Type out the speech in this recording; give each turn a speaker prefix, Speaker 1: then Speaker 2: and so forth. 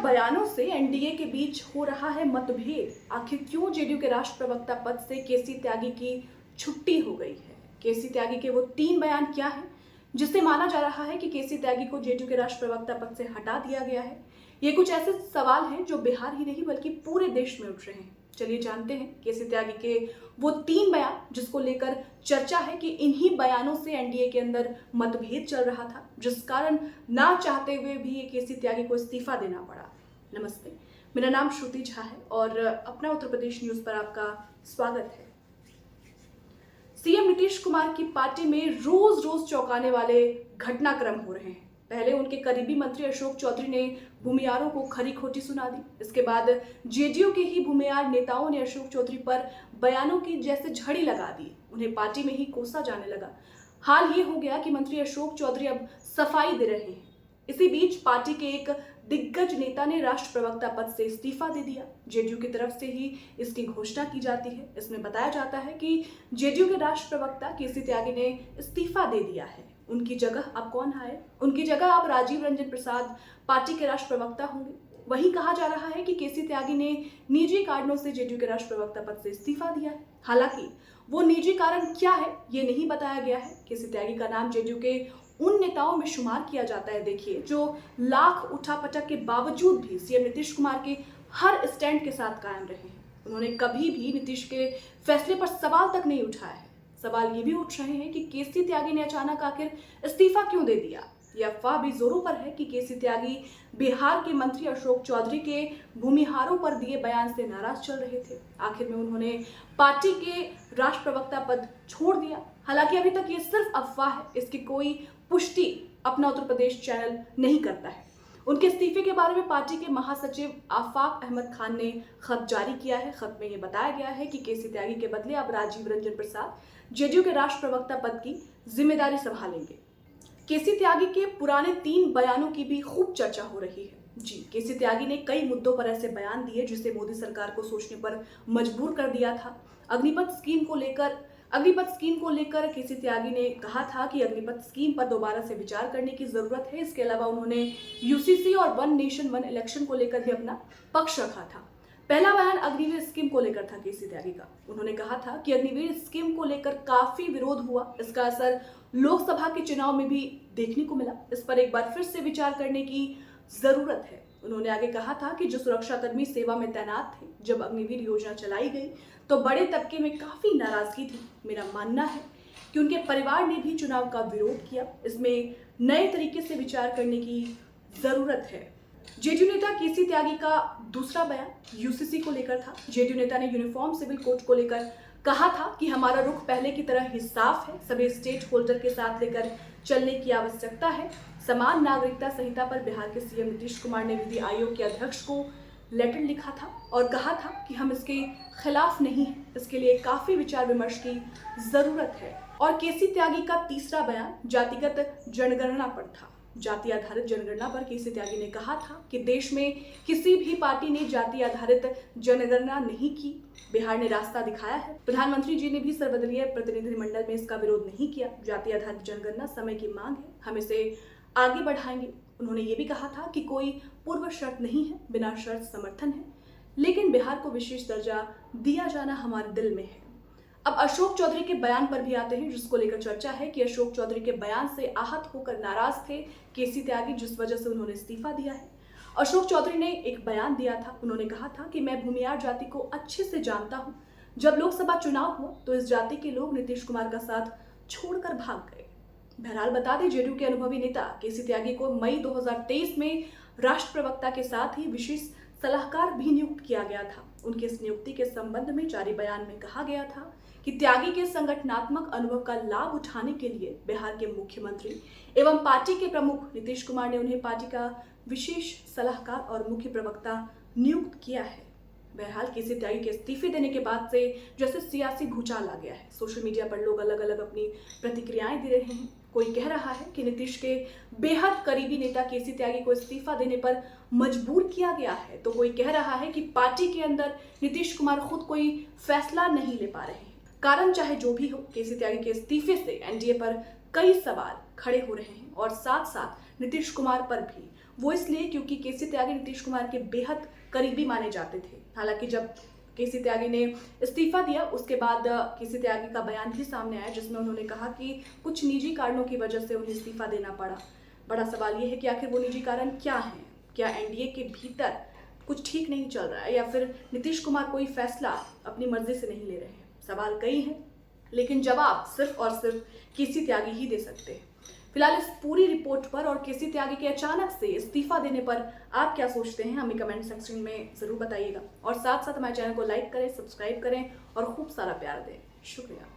Speaker 1: बयानों से एनडीए के बीच हो रहा है मतभेद। आखिर क्यों जेडीयू के राष्ट्र प्रवक्ता पद से केसी त्यागी की छुट्टी हो गई है? केसी त्यागी के वो 3 बयान क्या है जिससे माना जा रहा है कि केसी त्यागी को जेडीयू के राष्ट्र प्रवक्ता पद से हटा दिया गया है? ये कुछ ऐसे सवाल हैं जो बिहार ही नहीं बल्कि पूरे देश में उठ रहे हैं। चलिए जानते हैं केसी त्यागी के वो 3 बयान जिसको लेकर चर्चा है कि इन्हीं बयानों से एनडीए के अंदर मतभेद चल रहा था, जिस कारण ना चाहते हुए भी ये केसी त्यागी को इस्तीफा देना पड़ा। नमस्ते, मेरा नाम श्रुति झा है और अपना उत्तर प्रदेश न्यूज पर आपका स्वागत है। सीएम नीतीश कुमार की पार्टी में रोज रोज चौंकाने वाले घटनाक्रम हो रहे हैं। पहले उनके करीबी मंत्री अशोक चौधरी ने भूमियारों को खरी खोटी सुना दी। इसके बाद जेडीयू के ही भूमियार नेताओं ने अशोक चौधरी पर बयानों की जैसे झड़ी लगा दी। उन्हें पार्टी में ही कोसा जाने लगा। हाल ये हो गया कि मंत्री अशोक चौधरी अब सफाई दे रहे हैं। इसी बीच पार्टी के एक दिग्गज नेता ने राष्ट्र प्रवक्ता पद से इस्तीफा दे दिया। जेडीयू की तरफ से ही इसकी घोषणा की जाती है। इसमें बताया जाता है कि जेडीयू के राष्ट्र प्रवक्ता केसी त्यागी ने इस्तीफा दे दिया है। उनकी जगह अब कौन आए? उनकी जगह अब राजीव रंजन प्रसाद पार्टी के राष्ट्र प्रवक्ता होंगे। वहीं कहा जा रहा है कि केसी त्यागी ने निजी कारणों से जेडीयू के राष्ट्र प्रवक्ता पद से इस्तीफा दिया है। हालांकि वो निजी कारण क्या है ये नहीं बताया गया है। केसी त्यागी का नाम जेडीयू के उन नेताओं में शुमार किया जाता है, देखिए, जो लाख उठापटक के बावजूद भी सीएम नीतीश कुमार के हर स्टैंड के साथ कायम रहे हैं। उन्होंने कभी भी नीतीश के फैसले पर सवाल तक नहीं उठाया है। सवाल ये भी उठ रहे हैं कि केसी त्यागी ने अचानक आखिर इस्तीफा क्यों दे दिया। यह अफवाह भी जोरों पर है कि केसी त्यागी बिहार के मंत्री अशोक चौधरी के भूमिहारों पर दिए बयान से नाराज चल रहे थे। आखिर में उन्होंने पार्टी के राष्ट्र प्रवक्ता पद छोड़ दिया। हालांकि अभी तक ये सिर्फ अफवाह है, इसकी कोई पुष्टि अपना उत्तर प्रदेश चैनल नहीं करता है। उनके इस्तीफे के बारे में पार्टी के महासचिव आफाक अहमद खान ने खत जारी किया है। खत में यह बताया गया है कि केसी त्यागी के बदले अब राजीव रंजन प्रसाद जेडीयू के राष्ट्र प्रवक्ता पद की जिम्मेदारी संभालेंगे। केसी त्यागी के पुराने 3 बयानों की भी खूब चर्चा हो रही है। जी, केसी त्यागी ने कई मुद्दों पर ऐसे बयान दिए जिसे मोदी सरकार को सोचने पर मजबूर कर दिया था। अग्निपथ स्कीम को लेकर केसी त्यागी ने कहा था कि अग्निपथ स्कीम पर दोबारा से विचार करने की जरूरत है। इसके अलावा उन्होंने यूसीसी और वन नेशन वन इलेक्शन को लेकर भी अपना पक्ष रखा था। पहला बयान अग्निवीर स्कीम को लेकर था केसी त्यागी का। उन्होंने कहा था कि अग्निवीर स्कीम को लेकर काफी विरोध हुआ। इसका असर लोकसभा के चुनाव में भी देखने को मिला। इस पर एक बार फिर से विचार करने की जरूरत है। उन्होंने आगे कहा था कि जो सुरक्षाकर्मी सेवा में तैनात थे जब अग्निवीर योजना चलाई गई तो बड़े तबके में काफी नाराजगी थी। मेरा मानना है कि उनके परिवार ने भी चुनाव का विरोध किया। इसमें नए तरीके से विचार करने की जरूरत है। जेडीयू नेता केसी त्यागी का दूसरा बयान यूसीसी को लेकर था। जेडीयू नेता ने यूनिफॉर्म सिविल कोड को लेकर कहा था कि हमारा रुख पहले की तरह ही साफ है। सभी स्टेट होल्डर के साथ लेकर चलने की आवश्यकता है। समान नागरिकता संहिता पर बिहार के सीएम नीतीश कुमार ने विधि आयोग के अध्यक्ष को लेटर लिखा था और कहा था कि हम इसके खिलाफ नहीं हैं। इसके लिए काफी विचार विमर्श की जरूरत है। और केसी त्यागी का तीसरा बयान जातिगत जनगणना पर था। जाति आधारित जनगणना पर केसी त्यागी ने कहा था कि देश में किसी भी पार्टी ने जाति आधारित जनगणना नहीं की। बिहार ने रास्ता दिखाया है। प्रधानमंत्री जी ने भी सर्वदलीय प्रतिनिधिमंडल में इसका विरोध नहीं किया। जाति आधारित जनगणना समय की मांग है, हम इसे आगे बढ़ाएंगे। उन्होंने ये भी कहा था कि कोई पूर्व शर्त नहीं है, बिना शर्त समर्थन है, लेकिन बिहार को विशेष दर्जा दिया जाना हमारे दिल में है। अब अशोक चौधरी के बयान पर भी आते हैं, जिसको लेकर चर्चा है कि अशोक चौधरी के बयान से आहत होकर नाराज थे केसी त्यागी, जिस वजह से उन्होंने इस्तीफा दिया है। अशोक चौधरी ने एक बयान दिया था। उन्होंने कहा था कि मैं भूमियार जाति को अच्छे से जानता हूं। जब लोकसभा चुनाव हुआ तो इस जाति के लोग नीतीश कुमार का साथ छोड़कर भाग गए। बहरहाल बता दें, जेडीयू के अनुभवी नेता केसी त्यागी को मई 2023 में राष्ट्र प्रवक्ता के साथ ही विशेष सलाहकार भी नियुक्त किया गया था। उनकी इस नियुक्ति के संबंध में जारी बयान में कहा गया था कि त्यागी के संगठनात्मक अनुभव का लाभ उठाने के लिए बिहार के मुख्यमंत्री एवं पार्टी के प्रमुख नीतीश कुमार ने उन्हें पार्टी का विशेष सलाहकार और मुख्य प्रवक्ता नियुक्त किया है। बहरहाल केसी त्यागी के इस्तीफे देने के बाद से जैसे सियासी भूचाल आ गया है। सोशल मीडिया पर लोग अलग अलग अपनी प्रतिक्रियाएं दे रहे हैं। कोई कह रहा है कि नीतीश के बेहद करीबी नेता केसी त्यागी को इस्तीफा देने पर मजबूर किया गया है, तो कोई कह रहा है कि पार्टी के अंदर नीतीश कुमार खुद कोई फैसला नहीं ले पा रहे हैं। कारण चाहे जो भी हो, केसी त्यागी के इस्तीफे से एनडीए पर कई सवाल खड़े हो रहे हैं और साथ साथ नीतीश कुमार पर भी। वो इसलिए क्योंकि केसी त्यागी नीतीश कुमार के बेहद करीबी माने जाते थे। हालांकि जब केसी त्यागी ने इस्तीफा दिया उसके बाद केसी त्यागी का बयान भी सामने आया जिसमें उन्होंने कहा कि कुछ निजी कारणों की वजह से उन्हें इस्तीफा देना पड़ा। बड़ा सवाल ये है कि आखिर वो निजी कारण क्या हैं? क्या एनडीए के भीतर कुछ ठीक नहीं चल रहा है या फिर नीतीश कुमार कोई फैसला अपनी मर्जी से नहीं ले रहे हैं? सवाल कई हैं, लेकिन जवाब सिर्फ और सिर्फ केसी त्यागी ही दे सकते हैं। फिलहाल इस पूरी रिपोर्ट पर और केसी त्यागी के अचानक से इस्तीफा देने पर आप क्या सोचते हैं, हमें कमेंट सेक्शन में जरूर बताइएगा। और साथ साथ हमारे चैनल को लाइक करें, सब्सक्राइब करें और खूब सारा प्यार दें। शुक्रिया।